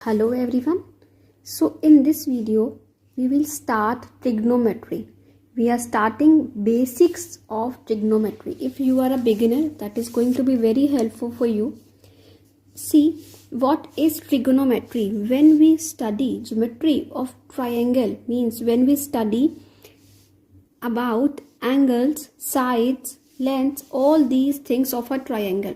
Hello everyone. So in this video we will start trigonometry. We are starting basics of trigonometry. If you are a beginner, that is going to be very helpful for you. See, what is trigonometry? When we study geometry of triangle, means when we study about angles, sides, lengths, all these things of a triangle,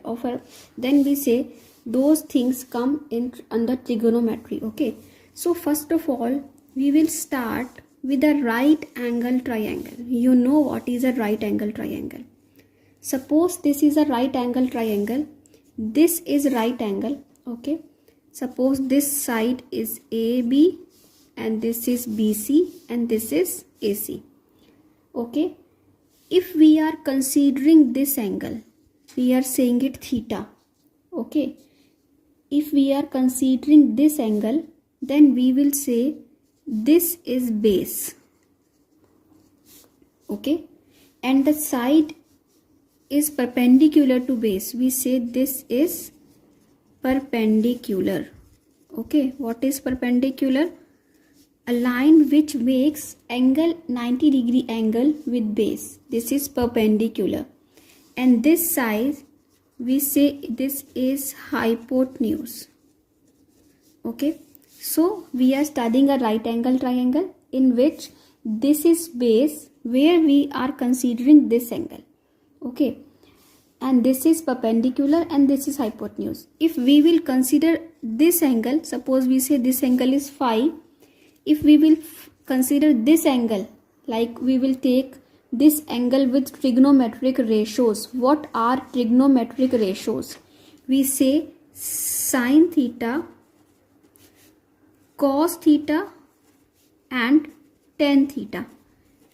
then we say those things come in under trigonometry. Okay, so first of all we will start with a right angle triangle. You know what is a right angle triangle. Suppose this is a right angle triangle, this is right angle. Okay, suppose this side is AB and this is BC and this is AC. Okay, if we are considering this angle, we are saying it theta. Okay, if we are considering this angle, then we will say this is base. Okay, and the side is perpendicular to base. We say this is perpendicular. Okay, what is perpendicular? A line which makes angle 90-degree angle with base. This is perpendicular. And this side, we say this is hypotenuse. Okay, so we are studying a right angle triangle in which this is base where we are considering this angle. Okay, and this is perpendicular and this is hypotenuse. If we will consider this angle, suppose we say this angle is phi. If we will consider this angle, like we will take this angle with trigonometric ratios. What are trigonometric ratios? We say sine theta, cos theta and tan theta.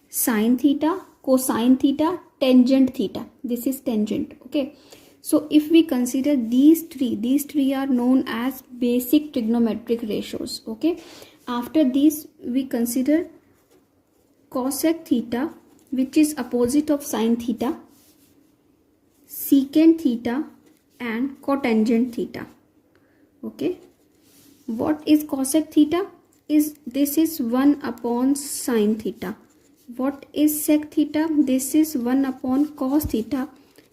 Sine theta, cosine theta, tangent theta. This is tangent. Okay, so if we consider these three are known as basic trigonometric ratios. Okay, after these we consider cosec theta, which is opposite of sine theta, secant theta and cotangent theta. Okay, what is cosec theta? This is 1 upon sine theta. What is sec theta? This is 1 upon cos theta.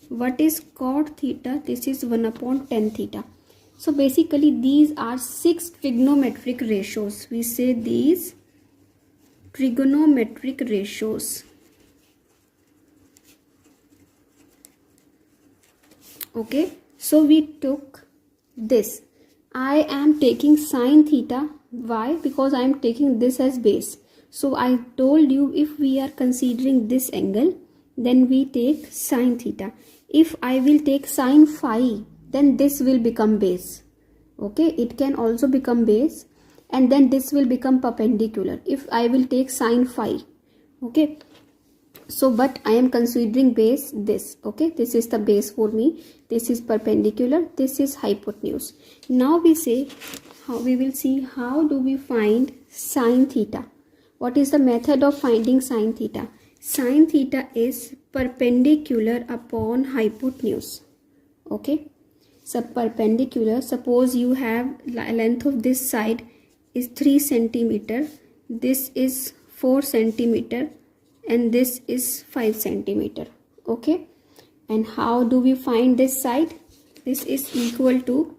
What is cot theta? This is 1 upon tan theta. So basically these are 6 trigonometric ratios. We say these trigonometric ratios. Okay, so we took this. I am taking sine theta. Why? Because I am taking this as base. So I told you, if we are considering this angle, then we take sine theta. If I will take sine phi, then this will become base. Okay, it can also become base, and then this will become perpendicular if I will take sine phi. Okay, so but I am considering base this. Okay, this is the base for me. This is perpendicular, this is hypotenuse. Now we will see how do we find sine theta. What is the method of finding sine theta? Sine theta is perpendicular upon hypotenuse. Okay, so perpendicular, suppose you have length of this side is 3 centimeter, this is 4 centimeter and this is 5 centimeter. Okay, and how do we find this side? This is equal to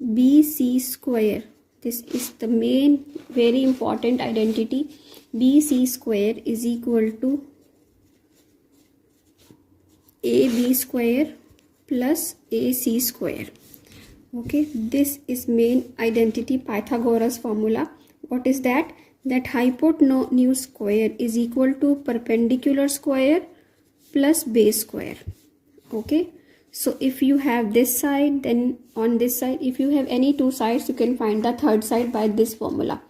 BC square. This is the main very important identity. BC square is equal to AB square plus AC square. Okay, this is main identity, Pythagoras formula. What is that? That hypotenuse square is equal to perpendicular square plus base square. Okay, so if you have this side, then on this side, if you have any two sides, you can find the third side by this formula.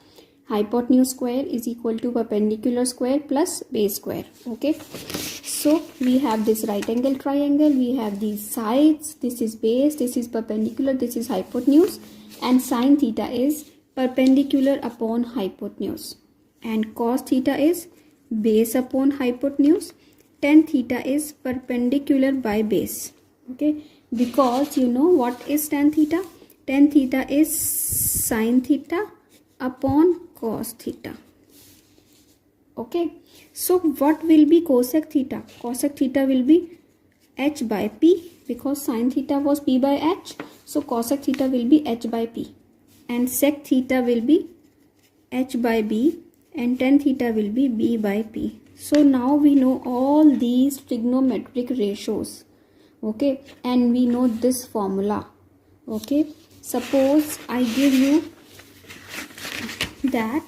Hypotenuse square is equal to perpendicular square plus base square. Okay, so we have this right angle triangle, we have these sides, this is base, this is perpendicular, this is hypotenuse, and sine theta is perpendicular upon hypotenuse, and cos theta is base upon hypotenuse, tan theta is perpendicular by base. Okay, because you know what is tan theta? tan theta is sin theta upon cos theta. Okay, so what will be cosec theta? Cosec theta will be h by p, because sin theta was p by h, so cosec theta will be h by p, and sec theta will be h by b, and tan theta will be b by p. So now we know all these trigonometric ratios. Okay, and we know this formula. Okay, suppose I give you that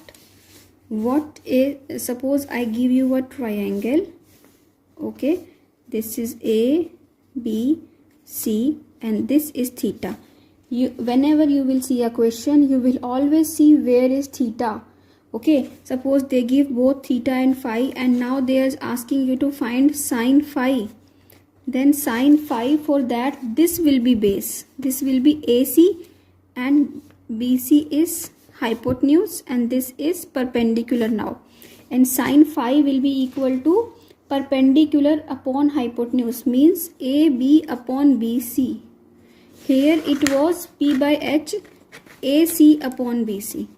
suppose I give you a triangle. Okay, this is A, B, C, and this is theta. Whenever you will see a question, you will always see where is theta. Okay, suppose they give both theta and phi, and now they are asking you to find sin phi. Then sin phi, for that this will be base, this will be AC, and BC is hypotenuse, and this is perpendicular now, and sin phi will be equal to perpendicular upon hypotenuse, means AB upon BC. Here it was P by H, AC upon BC.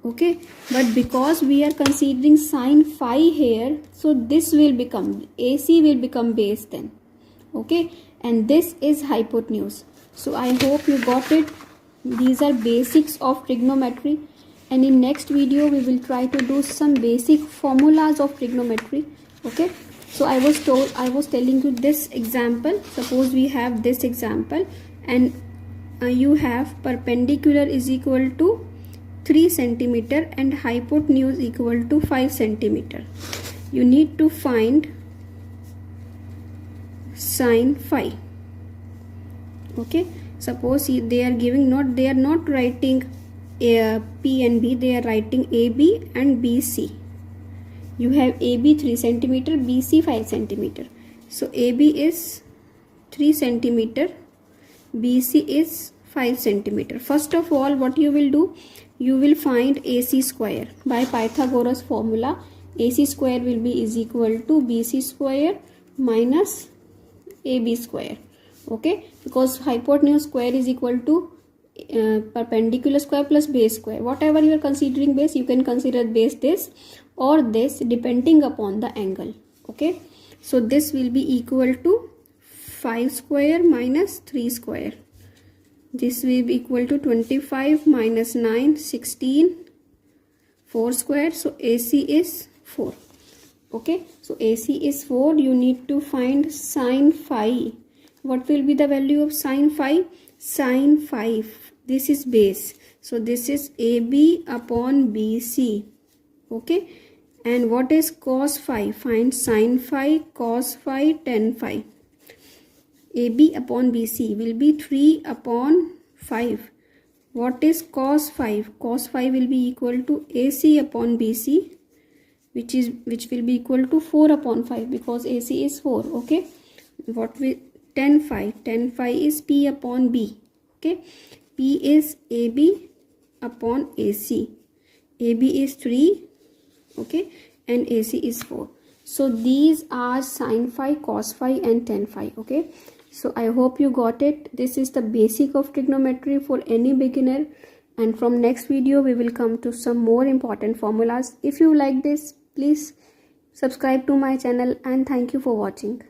Okay, but because we are considering sin phi here, so this will become AC will become base then. Okay, and this is hypotenuse. So I hope you got it. These are basics of trigonometry, and in next video we will try to do some basic formulas of trigonometry. Okay, so I was telling you this example. Suppose we have this example, and you have perpendicular is equal to 3 centimeter and hypotenuse equal to 5 centimeter. You need to find sin phi. Okay, suppose they are giving they are not writing P and B, they are writing AB and BC. You have AB 3 centimeter, BC 5 centimeter. So AB is 3 centimeter, BC is 5 centimeter. First of all, what you will do, you will find AC square by Pythagoras formula. AC square will be is equal to BC square minus AB square. Okay, because hypotenuse square is equal to perpendicular square plus base square. Whatever you are considering base, you can consider base this or this depending upon the angle. Okay, so this will be equal to 5 square minus 3 square. This will be equal to 25 minus 9, 16, 4 square. So AC is 4. Okay, so AC is 4. You need to find sin phi. What will be the value of sin phi? Sin phi. This is base. So this is AB upon BC. Okay, and what is cos phi? Find sin phi, cos phi, tan phi. AB upon BC will be 3 upon 5. What is cos 5? Cos 5 will be equal to AC upon BC, which will be equal to 4 upon 5, because AC is 4. Okay, what we tan phi? Tan phi is P upon B. Okay, P is AB upon AC. AB is 3. Okay, and AC is 4. So these are sin phi, cos phi, and tan phi. Okay, so I hope you got it. This is the basic of trigonometry for any beginner, and from next video we will come to some more important formulas. If you like this, please subscribe to my channel, and thank you for watching.